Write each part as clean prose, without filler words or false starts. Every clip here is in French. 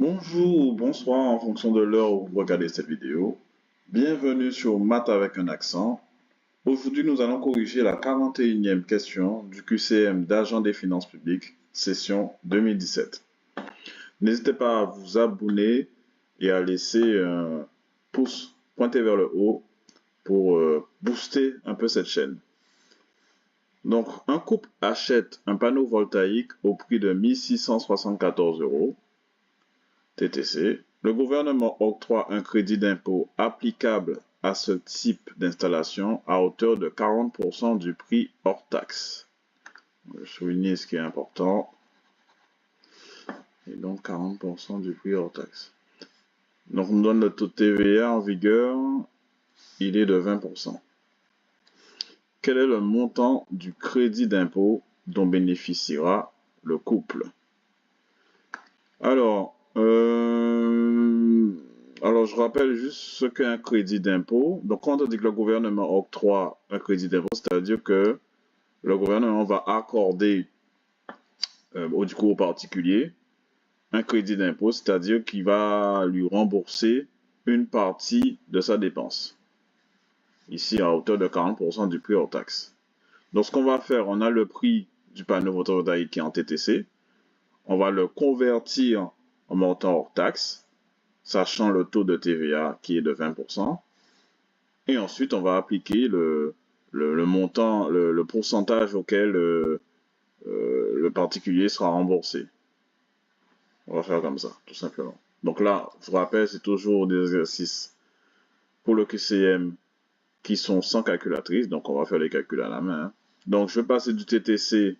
Bonjour ou bonsoir en fonction de l'heure où vous regardez cette vidéo. Bienvenue sur Maths avec un accent. Aujourd'hui, nous allons corriger la 41e question du QCM d'agent des finances publiques, session 2017. N'hésitez pas à vous abonner et à laisser un pouce pointé vers le haut pour booster un peu cette chaîne. Donc, un couple achète un panneau voltaïque au prix de 1674 € TTC. Le gouvernement octroie un crédit d'impôt applicable à ce type d'installation à hauteur de 40% du prix hors taxe. Je vais souligner ce qui est important. Et donc 40% du prix hors taxe. Donc on nous donne le taux de TVA en vigueur. Il est de 20%. Quel est le montant du crédit d'impôt dont bénéficiera le couple? Alors, je rappelle juste ce qu'est un crédit d'impôt. Donc, quand on dit que le gouvernement octroie un crédit d'impôt, c'est-à-dire que le gouvernement va accorder du coup au particulier un crédit d'impôt, c'est-à-dire qu'il va lui rembourser une partie de sa dépense. Ici, à hauteur de 40% du prix hors taxe. Donc, ce qu'on va faire, on a le prix du panneau photovoltaïque qui est en TTC. On va le convertir en montant hors taxe, sachant le taux de TVA qui est de 20%. Et ensuite, on va appliquer le montant, le pourcentage auquel le particulier sera remboursé. On va faire comme ça, tout simplement. Donc là, je vous rappelle, c'est toujours des exercices pour le QCM qui sont sans calculatrice. Donc, on va faire les calculs à la main. Donc, je vais passer du TTC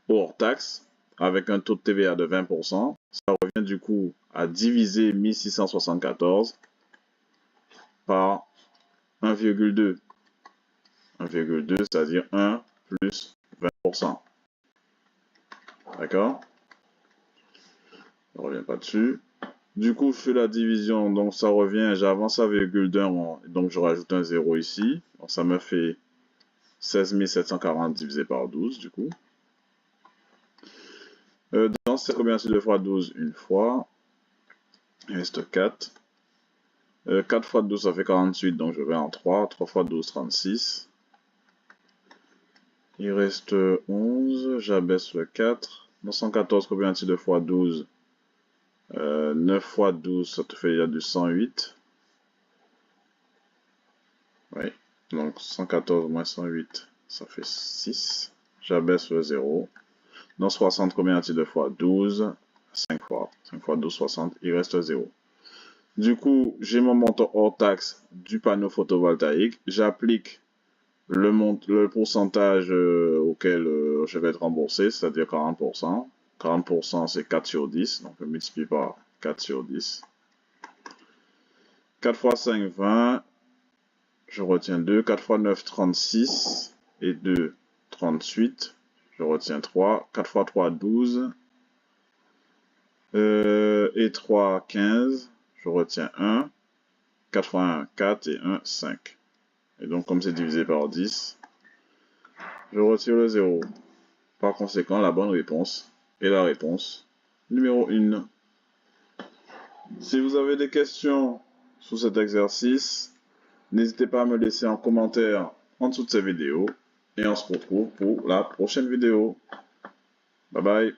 au hors taxe avec un taux de TVA de 20%. Ça revient du coup à diviser 1674 par 1,2. 1,2, c'est-à-dire 1 plus 20%. D'accord? On ne revient pas dessus. Du coup, je fais la division, donc ça revient, j'avance à virgule 2, donc je rajoute un 0 ici. Donc ça me fait 16 740 divisé par 12, du coup. Dans c'est combien c'est 2 fois 12? Une fois. Il reste 4. 4 fois 12, ça fait 48, donc je vais en 3. 3 fois 12, 36. Il reste 11, j'abaisse le 4. 914, combien c'est 2 fois 12? 9 fois 12, ça te fait, il y a du 108. Oui, donc 114 moins 108, ça fait 6. J'abaisse le 0. Dans 60, combien a-t-il de fois? 12. 5 fois. 5 fois 12, 60. Il reste 0. Du coup, j'ai mon montant hors taxe du panneau photovoltaïque. J'applique le pourcentage auquel je vais être remboursé, c'est-à-dire 40%. 40%, c'est 4 sur 10. Donc, je multiplie par 4 sur 10. 4 fois 5, 20. Je retiens 2. 4 fois 9, 36. Et 2, 38. Je retiens 3. 4 fois 3, 12. Et 3, 15. Je retiens 1. 4 fois 1, 4. Et 1, 5. Et donc, comme c'est divisé par 10, je retire le 0. Par conséquent, la bonne réponse est la réponse numéro 1. Si vous avez des questions sur cet exercice, n'hésitez pas à me laisser en commentaire en dessous de cette vidéo. Et on se retrouve pour la prochaine vidéo. Bye bye.